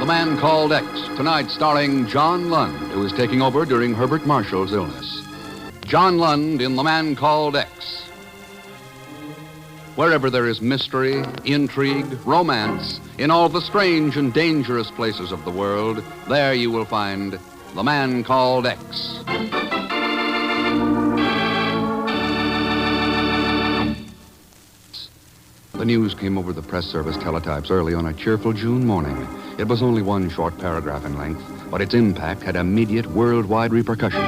The Man Called X, tonight starring John Lund, who is taking over during Herbert Marshall's illness. John Lund in The Man Called X. Wherever there is mystery, intrigue, romance, in all the strange and dangerous places of the world, there you will find The Man Called X. The news came over the press service teletypes early on a cheerful June morning. It was only one short paragraph in length, but its impact had immediate worldwide repercussions.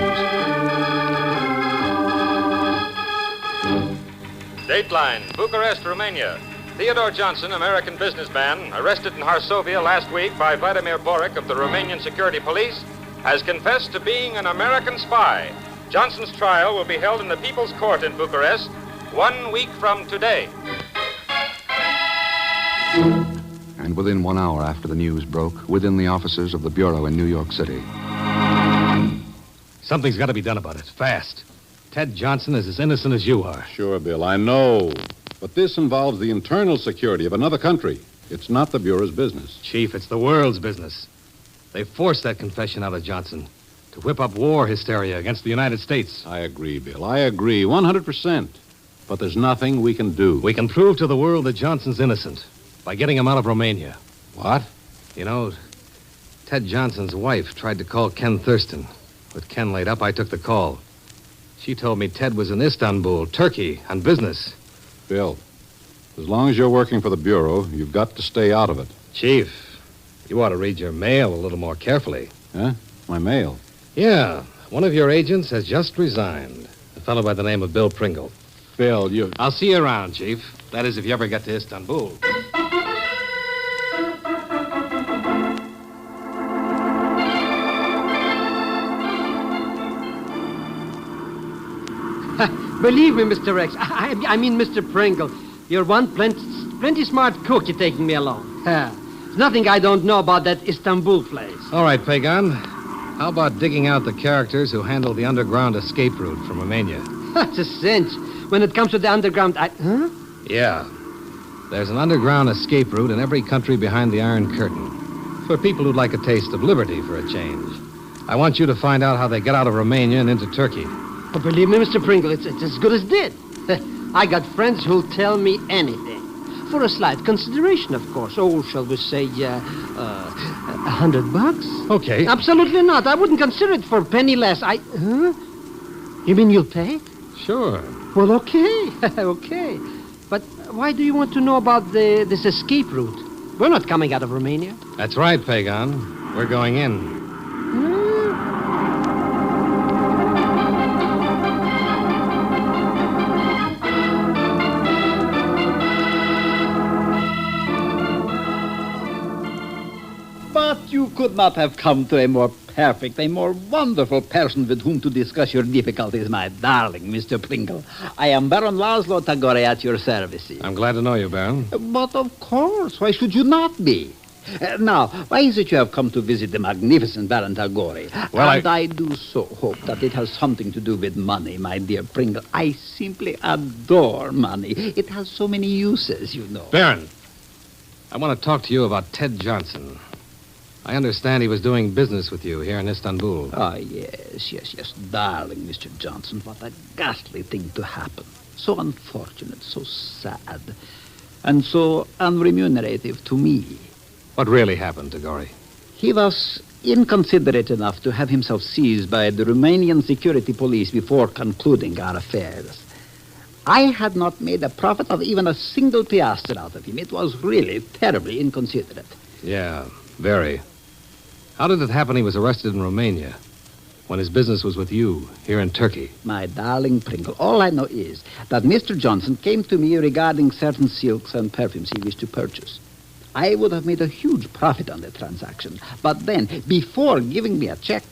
Dateline, Bucharest, Romania. Theodore Johnson, American businessman, arrested in Varsovia last week by Vladimir Boric of the Romanian Security Police, has confessed to being an American spy. Johnson's trial will be held in the People's Court in Bucharest 1 week from today. And within 1 hour after the news broke, within the offices of the Bureau in New York City. Something's got to be done about it, fast. Ted Johnson is as innocent as you are. Sure, Bill, I know. But this involves the internal security of another country. It's not the Bureau's business. Chief, it's the world's business. They forced that confession out of Johnson to whip up war hysteria against the United States. I agree, Bill. I agree, 100%. But there's nothing we can do. We can prove to the world that Johnson's innocent by getting him out of Romania. What? You know, Ted Johnson's wife tried to call Ken Thurston. With Ken laid up, I took the call. She told me Ted was in Istanbul, Turkey, on business. Bill, as long as you're working for the Bureau, you've got to stay out of it. Chief, you ought to read your mail a little more carefully. Huh? My mail? Yeah, one of your agents has just resigned. A fellow by the name of Bill Pringle. Bill, you... I'll see you around, Chief. That is, if you ever get to Istanbul. Believe me, Mr. X. I mean, Mr. Pringle. You're one plenty smart cook. You're taking me along. There's nothing I don't know about that Istanbul place. All right, Pagan. How about digging out the characters who handle the underground escape route from Romania? That's a cinch. When it comes to the underground, Huh? Yeah. There's an underground escape route in every country behind the Iron Curtain. For people who'd like a taste of liberty for a change. I want you to find out how they get out of Romania and into Turkey. Oh, believe me, Mr. Pringle, it's as good as dead. I got friends who'll tell me anything. For a slight consideration, of course. Oh, shall we say, $100? Okay. Absolutely not. I wouldn't consider it for a penny less. Huh? You mean you'll pay? Sure. Well, okay. Okay. But why do you want to know about this escape route? We're not coming out of Romania. That's right, Pagan. We're going in. But you could not have come to a more perfect, a more wonderful person with whom to discuss your difficulties, my darling Mr. Pringle. I am Baron Laszlo Tagore at your service. I'm glad to know you, Baron. But of course, why should you not be? Now, why is it you have come to visit the magnificent Baron Tagore? Well, I do so hope that it has something to do with money, my dear Pringle. I simply adore money. It has so many uses, you know. Baron, I want to talk to you about Ted Johnson. I understand he was doing business with you here in Istanbul. Ah, yes. Darling Mr. Johnson, what a ghastly thing to happen. So unfortunate, so sad, and so unremunerative to me. What really happened, Tagore? He was inconsiderate enough to have himself seized by the Romanian security police before concluding our affairs. I had not made a profit of even a single piastre out of him. It was really terribly inconsiderate. Yeah, very. How did it happen he was arrested in Romania when his business was with you here in Turkey? My darling Pringle, all I know is that Mr. Johnson came to me regarding certain silks and perfumes he wished to purchase. I would have made a huge profit on the transaction. But then, before giving me a check,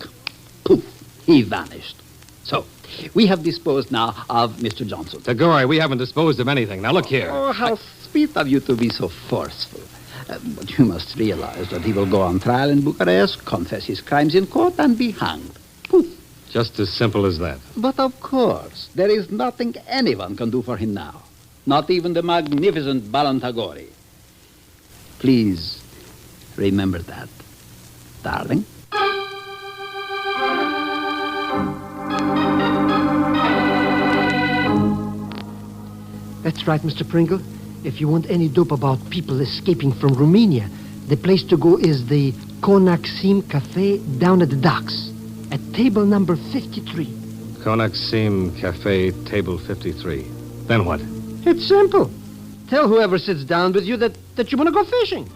poof, he vanished. So, we have disposed now of Mr. Johnson. Tagore, we haven't disposed of anything. Now, look here. Oh, how sweet of you to be so forceful. But you must realize that he will go on trial in Bucharest, confess his crimes in court, and be hanged. Poof. Just as simple as that. But of course, there is nothing anyone can do for him now. Not even the magnificent Baron Tagore. Please remember that. darling. That's right, Mr. Pringle. If you want any dope about people escaping from Romania, the place to go is the Konaksim Cafe down at the docks, at table number 53. Konaksim Cafe, table 53. Then what? It's simple. Tell whoever sits down with you that you want to go fishing.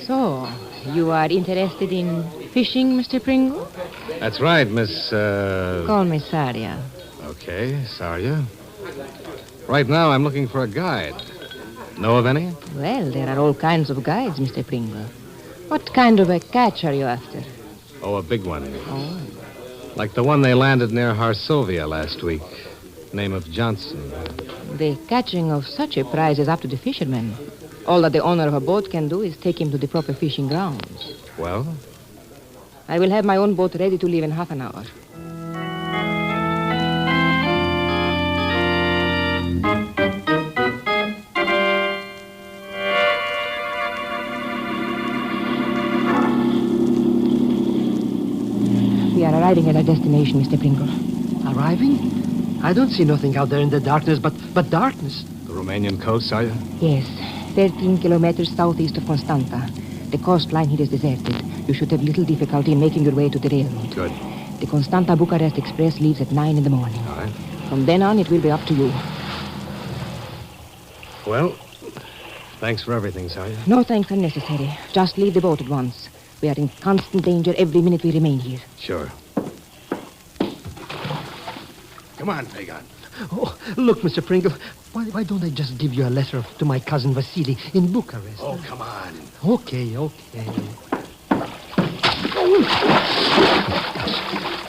So, you are interested in fishing, Mr. Pringle? That's right, Miss, Call me Saria. Okay, Saria. Right now, I'm looking for a guide. Know of any? Well, there are all kinds of guides, Mr. Pringle. What kind of a catch are you after? Oh, a big one. Oh. Like the one they landed near Harsovia last week. Name of Johnson. The catching of such a prize is up to the fishermen. All that the owner of a boat can do is take him to the proper fishing grounds. Well? I will have my own boat ready to leave in half an hour. We are arriving at our destination, Mr. Pringle. Arriving? I don't see nothing out there in the darkness but darkness. The Romanian coast, are you? Yes, 13 kilometers southeast of Constanta. The coastline here is deserted. You should have little difficulty in making your way to the railroad. Good. The Constanta-Bucharest Express leaves at 9 in the morning. All right. From then on, it will be up to you. Well, thanks for everything, Saria. No thanks are necessary. Just leave the boat at once. We are in constant danger every minute we remain here. Sure. Come on, Pagan. Oh, look, Mr. Pringle, why don't I just give you a letter to my cousin Vasily in Bucharest? Oh, come on. Okay. Oh, gosh.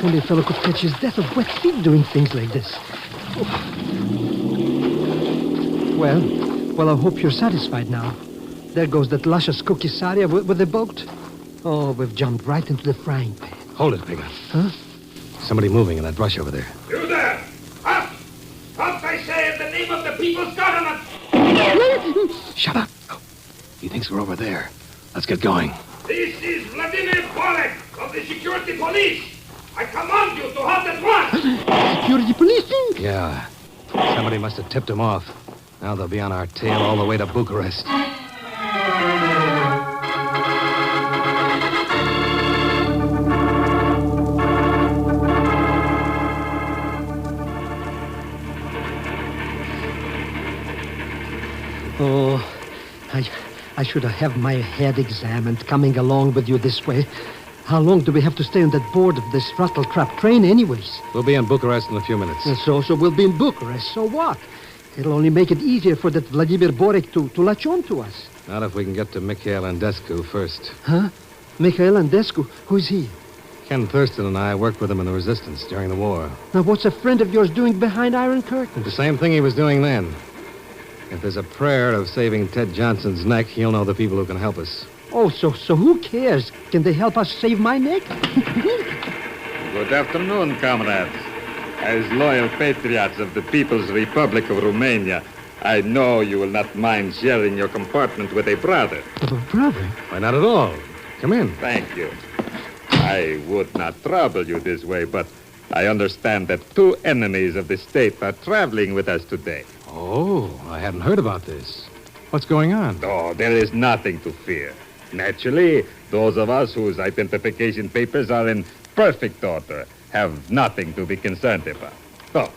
Only a fellow could catch his death of wet feet doing things like this. Well, I hope you're satisfied now. There goes that luscious cookie Saria with the boat. Oh, we've jumped right into the frying pan. Hold it, Pagan. Huh? Somebody moving in that brush over there. You there! Up! Up, I say, in the name of the people's government! Shut up. Oh, he thinks we're over there. Let's get going. This is Vladimir Borek of the security police. I command you to halt at once! Security policing? Yeah. Somebody must have tipped him off. Now they'll be on our tail all the way to Bucharest. Oh, I should have my head examined coming along with you this way. How long do we have to stay on that board of this rattle-trap train anyways? We'll be in Bucharest in a few minutes. So we'll be in Bucharest. So what? It'll only make it easier for that Vladimir Borek to latch on to us. Not if we can get to Mikhail Andescu first. Huh? Mikhail Andescu? Who's he? Ken Thurston and I worked with him in the resistance during the war. Now, what's a friend of yours doing behind iron curtains? The same thing he was doing then. If there's a prayer of saving Ted Johnson's neck, he'll know the people who can help us. Oh, so who cares? Can they help us save my neck? Good afternoon, comrades. As loyal patriots of the People's Republic of Romania, I know you will not mind sharing your compartment with a brother. Brother? Why, not at all. Come in. Thank you. I would not trouble you this way, but I understand that two enemies of the state are traveling with us today. Oh, I hadn't heard about this. What's going on? Oh, there is nothing to fear. Naturally, those of us whose identification papers are in perfect order have nothing to be concerned about. Oh,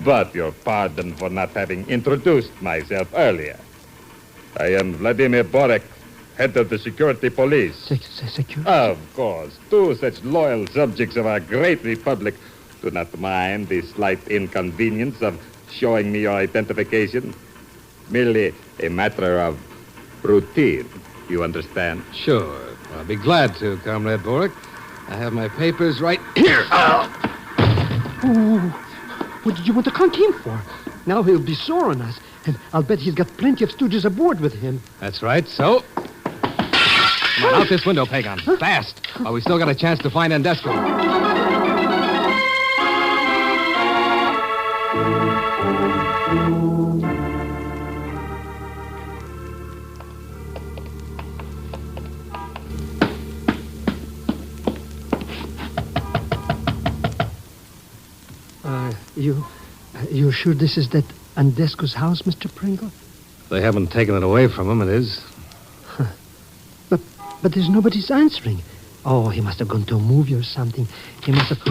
but your pardon for not having introduced myself earlier. I am Vladimir Borek, head of the security police. Security? Of course. Two such loyal subjects of our great republic do not mind the slight inconvenience of showing me your identification. Merely a matter of routine. You understand? Sure. I'll be glad to, Comrade Borek. I have my papers right here. Oh, what did you want to conk him for? Now he'll be sore on us, and I'll bet he's got plenty of stooges aboard with him. That's right. So, come on, out this window, Pagan. Fast, while we still got a chance to find Andescu. You sure this is that Andesco's house, Mr. Pringle? They haven't taken it away from him, it is. But there's nobody's answering. Oh, he must have gone to a movie or something. He must have...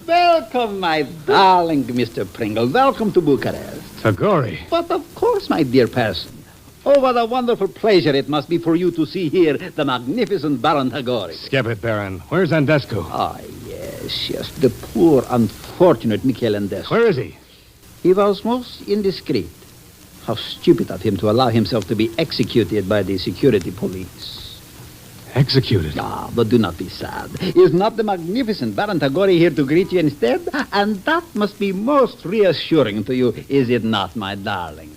Welcome, my darling Mr. Pringle. Welcome to Bucharest. Tagore. But of course, my dear person. Oh, what a wonderful pleasure it must be for you to see here the magnificent Baron Tagore. Skip it, Baron. Where's Andesco? Ah, yes. The poor, unfortunate Mikhail Andesco. Where is he? He was most indiscreet. How stupid of him to allow himself to be executed by the security police. Executed? Ah, but do not be sad. Is not the magnificent Baron Tagore here to greet you instead? And that must be most reassuring to you, is it not, my darling?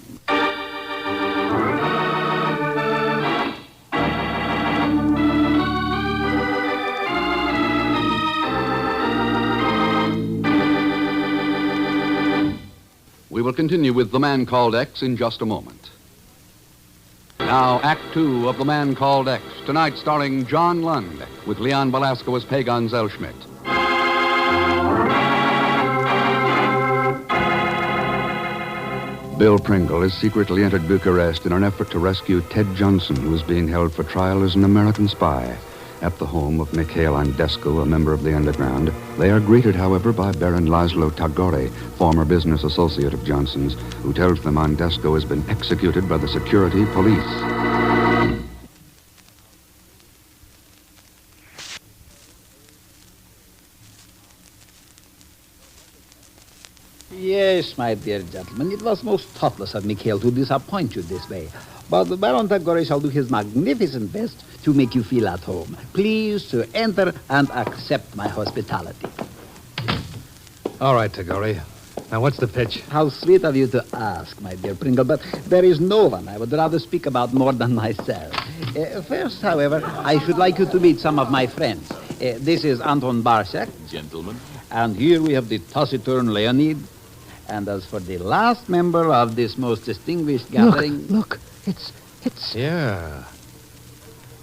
We will continue with The Man Called X in just a moment. Now, Act Two of The Man Called X, tonight starring John Lund, with Leon Belasco as Pagan Zellschmidt. Bill Pringle has secretly entered Bucharest in an effort to rescue Ted Johnson, who is being held for trial as an American spy. At the home of Mikhail Andesco, a member of the underground, they are greeted, however, by Baron Laszlo Tagore, former business associate of Johnson's, who tells them Andesco has been executed by the security police. Yes, my dear gentlemen, it was most thoughtless of Mikhail to disappoint you this way. But the Baron Tagore shall do his magnificent best to make you feel at home. Please to enter and accept my hospitality. All right, Tagore. Now, what's the pitch? How sweet of you to ask, my dear Pringle, but there is no one I would rather speak about more than myself. First, however, I should like you to meet some of my friends. This is Anton Barshak. Gentlemen. And here we have the taciturn Leonid. And as for the last member of this most distinguished gathering... Look, it's... Yeah.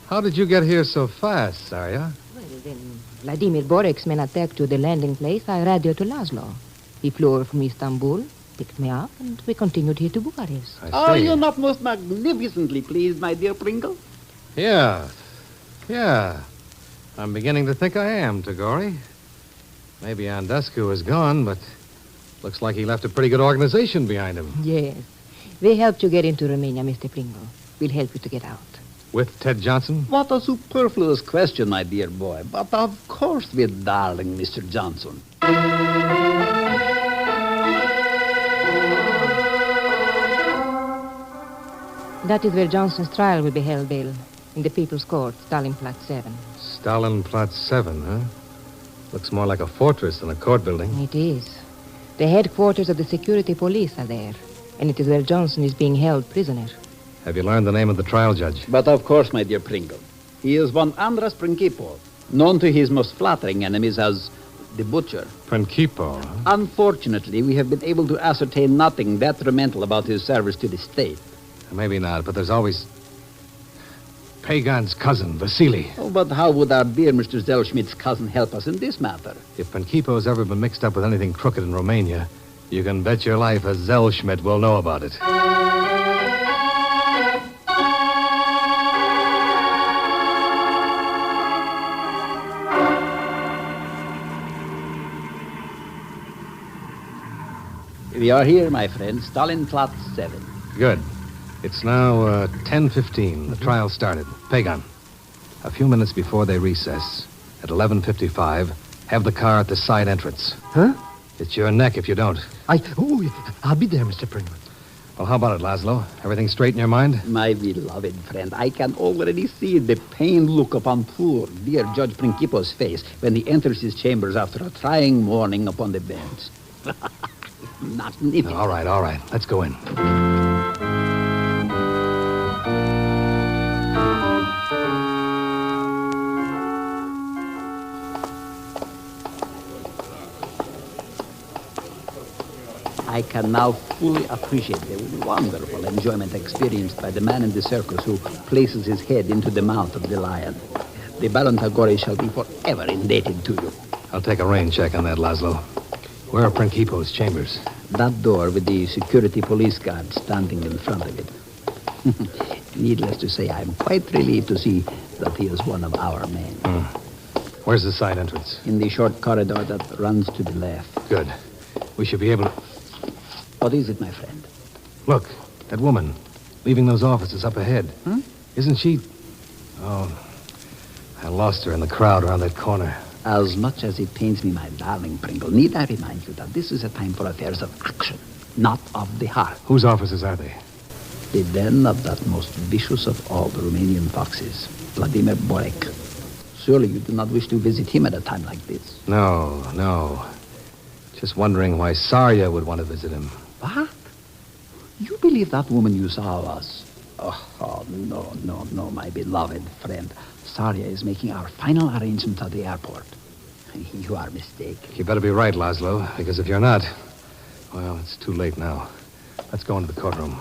How did you get here so fast, Zarya? Well, when Vladimir Borek's men attacked to the landing place, I radioed to Laszlo. He flew over from Istanbul, picked me up, and we continued here to Bucharest. I see. Are you not most magnificently pleased, my dear Pringle? Yeah. I'm beginning to think I am, Tagore. Maybe Andescu is gone, but looks like he left a pretty good organization behind him. Yes. We helped you get into Romania, Mr. Pringle. We'll help you to get out. With Ted Johnson? What a superfluous question, my dear boy. But of course with darling Mr. Johnson. That is where Johnson's trial will be held, Bill. In the People's Court, Stalinplatz 7. Stalinplatz 7, huh? Looks more like a fortress than a court building. It is. The headquarters of the security police are there. And it is where Johnson is being held prisoner. Have you learned the name of the trial judge? But of course, my dear Pringle. He is one Andras Principo, known to his most flattering enemies as the Butcher. Principo, huh? Unfortunately, we have been able to ascertain nothing detrimental about his service to the state. Maybe not, but there's always... Pagan's cousin, Vasily. Oh, but how would our dear Mr. Zellschmidt's cousin help us in this matter? If Principo's ever been mixed up with anything crooked in Romania, you can bet your life a Zellschmidt will know about it. We are here, my friend, Stalinplatz 7. Good. It's now 10:15. The trial started. Pagan, a few minutes before they recess, at 11:55, have the car at the side entrance. Huh? It's your neck if you don't. I'll be there, Mr. Pringle. Well, how about it, Laszlo? Everything straight in your mind? My beloved friend, I can already see the pained look upon poor, dear Judge Principo's face when he enters his chambers after a trying morning upon the bench. Magnificent. All right. Let's go in. I can now fully appreciate the wonderful enjoyment experienced by the man in the circus who places his head into the mouth of the lion. The Baron Tagore shall be forever indebted to you. I'll take a rain check on that, Laszlo. Where are Principo's chambers? That door with the security police guard standing in front of it. Needless to say, I'm quite relieved to see that he is one of our men. Where's the side entrance? In the short corridor that runs to the left. Good. We should be able to... What is it, my friend? Look, that woman leaving those offices up ahead. Isn't she... Oh, I lost her in the crowd around that corner. As much as it pains me, my darling Pringle, need I remind you that this is a time for affairs of action, not of the heart. Whose offices are they? The den of that most vicious of all the Romanian foxes, Vladimir Borek. Surely you do not wish to visit him at a time like this. No. Just wondering why Sarya would want to visit him. What? You believe that woman you saw was... Oh, no, my beloved friend. Sarya is making our final arrangements at the airport. You are mistaken. You better be right, Laszlo, because if you're not, well, it's too late now. Let's go into the courtroom.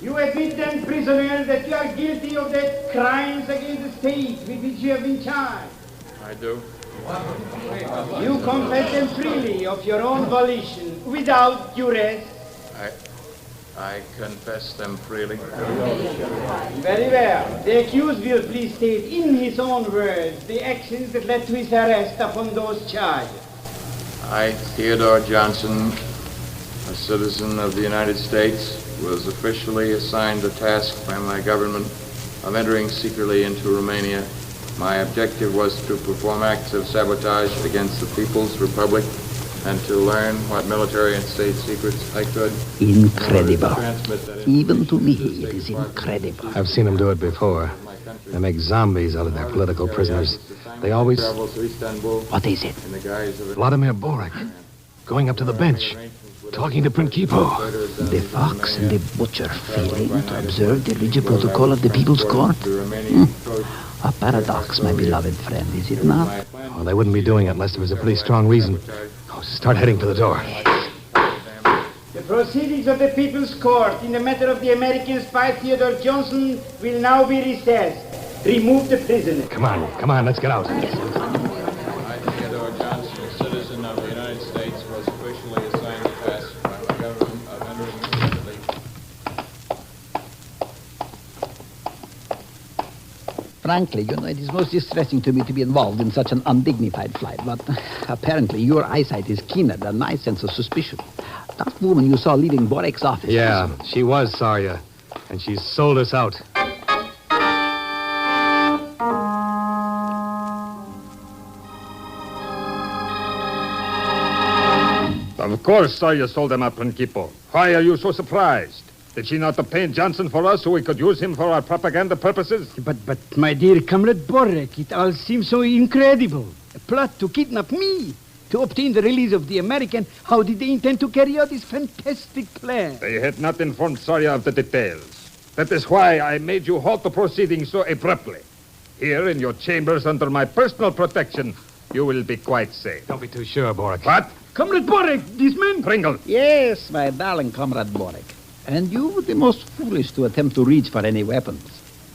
You admit then, prisoner, that you are guilty of the crimes against the state with which you have been charged. I do. You confess them freely of your own volition, without duress. I confess them freely. Very well. The accused will please state in his own words the actions that led to his arrest upon those charges. I, Theodore Johnson, a citizen of the United States, was officially assigned the task by my government of entering secretly into Romania. My objective was to perform acts of sabotage against the People's Republic and to learn what military and state secrets I could. Incredible. Even to me, it is incredible. I've seen them do it before. They make zombies out of their political prisoners. They always... What is it? Vladimir Borek, going up to the bench, talking to Principo. The fox and the butcher failing to observe the rigid protocol of the People's Court? A paradox, my beloved friend, is it not? Well, they wouldn't be doing it unless there was a pretty strong reason. Oh, start heading for the door. The proceedings of the People's Court in the matter of the American spy Theodore Johnson will now be recessed. Remove the prisoner. Come on, let's get out. I, Theodore Johnson, a citizen of the United States, was officially assigned the task by my government of entering secretly. Frankly, it is most distressing to me to be involved in such an undignified flight, but apparently your eyesight is keener than my sense of suspicion. That woman you saw leaving Borek's office... Yeah, she was Sarya, and she's sold us out. Of course, Sarya sold them out, Principo. Why are you so surprised? Did she not obtain Johnson for us so we could use him for our propaganda purposes? But my dear comrade Borek, it all seems so incredible. A plot to kidnap me, to obtain the release of the American. How did they intend to carry out this fantastic plan? They had not informed Sarya of the details. That is why I made you halt the proceedings so abruptly. Here in your chambers under my personal protection, you will be quite safe. Don't be too sure, Borek. What? Comrade Borek, these men... Pringle. Yes, my darling comrade Borek. And you were the most foolish to attempt to reach for any weapons.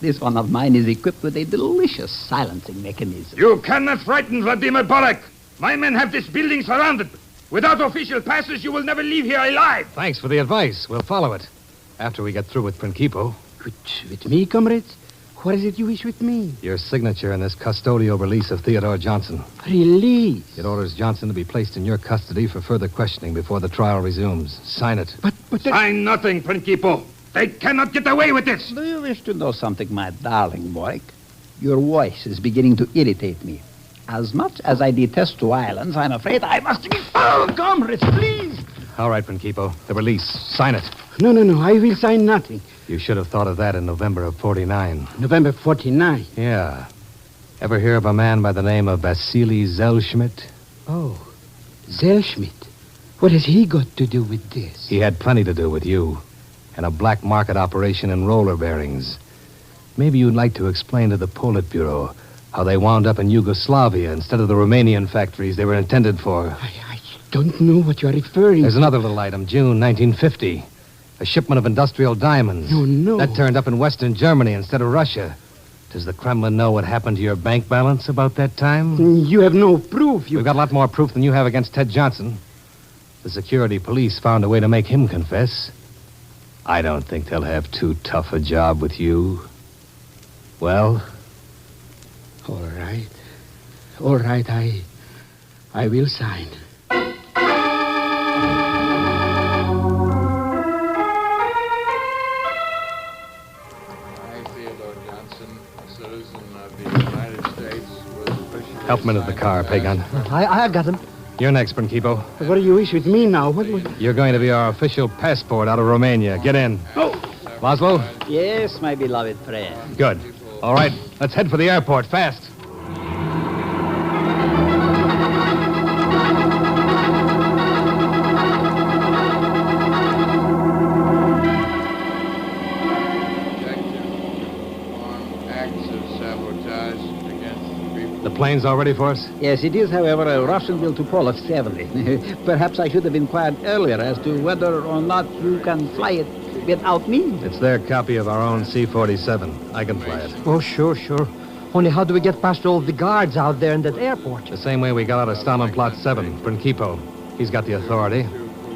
This one of mine is equipped with a delicious silencing mechanism. You cannot frighten Vladimir Borek. My men have this building surrounded. Without official passes, you will never leave here alive. Thanks for the advice. We'll follow it. After we get through with Principo. With me, comrades? What is it you wish with me? Your signature in this custodial release of Theodore Johnson. Release? It orders Johnson to be placed in your custody for further questioning before the trial resumes. Sign it. But Sign nothing, Principo. They cannot get away with this. Do you wish to know something, my darling Borek? Your voice is beginning to irritate me. As much as I detest violence, I'm afraid I must be... Oh, comrades, please! All right, Principo. The release. Sign it. No, I will sign nothing. You should have thought of that in November of 49. November 49? Yeah. Ever hear of a man by the name of Vasily Zellschmidt? Oh, Zellschmidt. What has he got to do with this? He had plenty to do with you. And a black market operation in roller bearings. Maybe you'd like to explain to the Politburo How they wound up in Yugoslavia instead of the Romanian factories they were intended for. I don't know what you are referring There's to. another little item, June 1950. A shipment of industrial diamonds. No. That turned up in Western Germany instead of Russia. Does the Kremlin know what happened to your bank balance about that time? You have no proof. We've got a lot more proof than you have against Ted Johnson. The security police found a way to make him confess. I don't think they'll have too tough a job with you. Well? All right. I will sign. Help him into the car, Pagan. I got him. You're next, Prinkipo. What do you wish with me now? You're going to be our official passport out of Romania. Get in. Oh. Laszlo? Yes, my beloved friend. Good. All right, let's head for the airport, fast. The plane's all ready for us? Yes, it is, however, a Russian built to Pol of 70. Perhaps I should have inquired earlier as to whether or not you can fly it without me. It's their copy of our own C-47. I can fly it. Oh, sure. Only how do we get past all the guards out there in that airport? The same way we got out of Stalin Plot 7, Prinkipo. He's got the authority.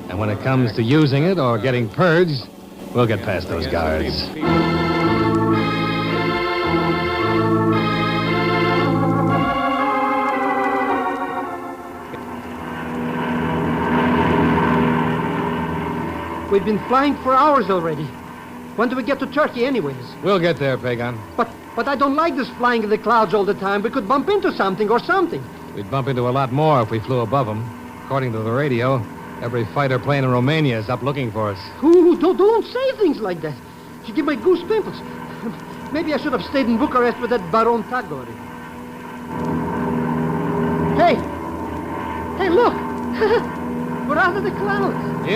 And when it comes to using it or getting purged, we'll get past those guards. We've been flying for hours already. When do we get to Turkey anyways? We'll get there, Pagan. But I don't like this flying in the clouds all the time. We could bump into something or something. We'd bump into a lot more if we flew above them. According to the radio, every fighter plane in Romania is up looking for us. Ooh, don't say things like that. You give me goose pimples. Maybe I should have stayed in Bucharest with that Baron Tagore. Hey, look. We're out of the clouds.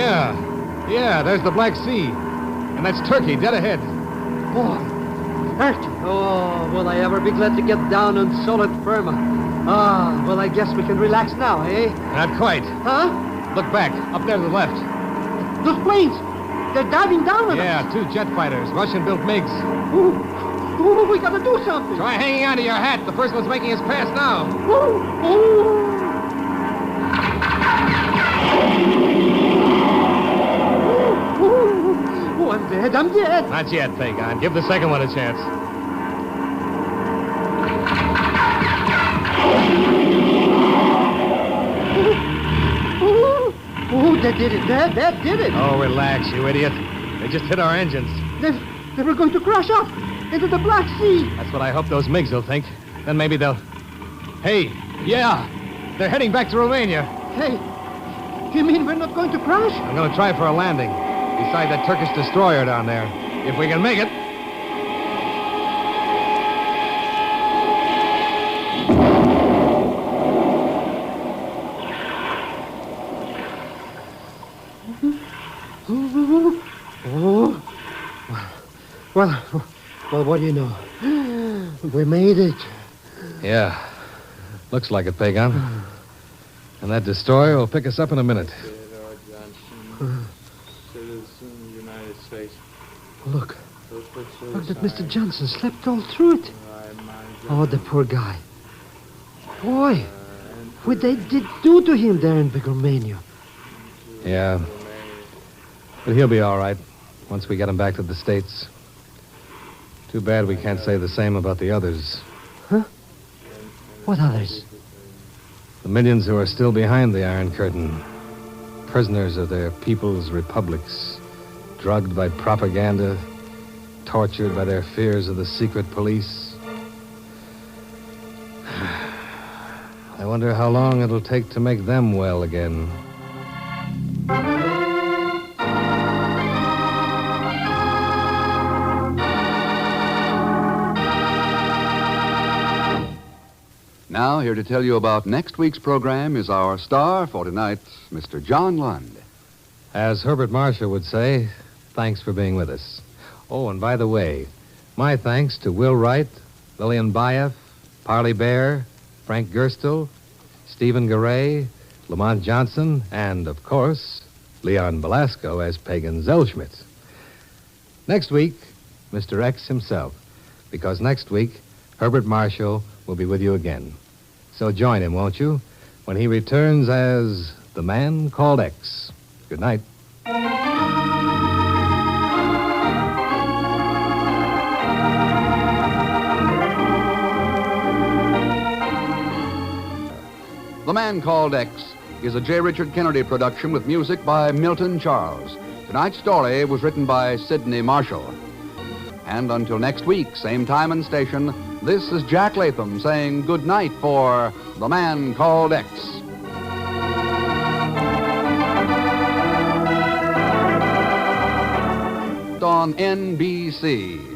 Yeah, there's the Black Sea. And that's Turkey, dead ahead. Boy, Turkey. Oh, will I ever be glad to get down on solid firma. Well, I guess we can relax now, eh? Not quite. Huh? Look back, up there to the left. Those planes, they're diving down on us. Yeah, 2 jet fighters, Russian-built MiGs. Ooh, we gotta do something. Try hanging onto your hat. The first one's making his pass now. Ooh. Oh, I'm dead. Not yet, Pagan. Give the second one a chance. Oh, that did it. That did it. Oh, relax, you idiot. They just hit our engines. They were going to crash off into the Black Sea. That's what I hope those MiGs will think. Then maybe they'll... Hey, yeah, they're heading back to Romania. Hey, you mean we're not going to crash? I'm going to try for a landing beside that Turkish destroyer down there. If we can make it. Well, what do you know? We made it. Yeah, looks like it, Pagan. And that destroyer will pick us up in a minute. Look that Mr. Johnson slept all through it. Oh, the poor guy. Boy, what they did do to him there in Big Romania. Yeah, but he'll be all right once we get him back to the States. Too bad we can't say the same about the others. Huh? What others? The millions who are still behind the Iron Curtain. Prisoners of their people's republics. Drugged by propaganda. Tortured by their fears of the secret police. I wonder how long it'll take to make them well again. Now, here to tell you about next week's program is our star for tonight, Mr. John Lund. As Herbert Marshall would say, thanks for being with us. Oh, and by the way, my thanks to Will Wright, Lillian Baeff, Parley Bear, Frank Gerstle, Stephen Garay, Lamont Johnson, and, of course, Leon Velasco as Pagan Zellschmidt. Next week, Mr. X himself, because next week, Herbert Marshall will be with you again. So join him, won't you, when he returns as the Man Called X. Good night. The Man Called X is a J. Richard Kennedy production with music by Milton Charles. Tonight's story was written by Sidney Marshall. And until next week, same time and station, this is Jack Latham saying good night for The Man Called X. On NBC.